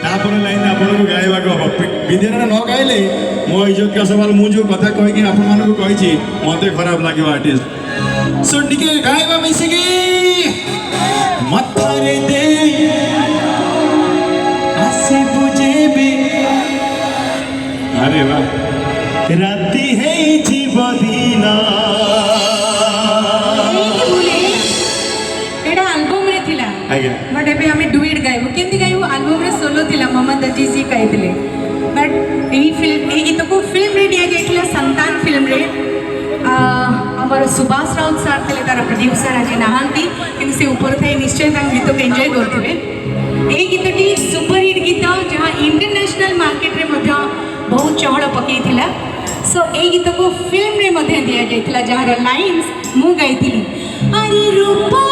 तापर लाइन आपको गायबा को विद्यालय न गाइले मो इज्जत का सवाल मुझे कथा कहीकि आपको कही मत खराब लगे आर्टिस्ट सो टिके गायबा मिसिकी मथारे दे आसे बुझेबे अरे वाह राति है जीवदीना बट एबे हमें डुएट गाइबो केंती गाइबो एल्बम रे सोलो थिला मोहम्मद अजीज जी गाइथिले बट एही फिल्म एही गीत को फिल्म रे दिया जाइथिला संतान फिल्म रे हमर सुभाष राउत सर थिले तार प्रोड्यूसर आज नहांती किंतु से ऊपर थे निश्चय तांग गीत को एंजॉय करथिबे एही गीतटी सुपर हिट गीत जहां इंटरनेशनल मार्केट रे मध्य बहुत चहल पकेइथिला सो एही गीत को फिल्म रे मध्य दिया जाइथिला जहार लाइंस मु गाइथिली अरे रूपा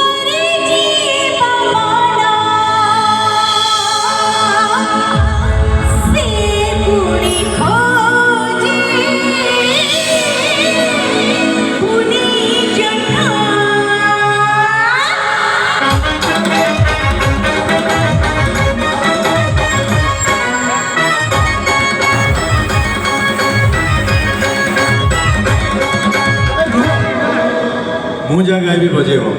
मुझा गाय भी बजे हो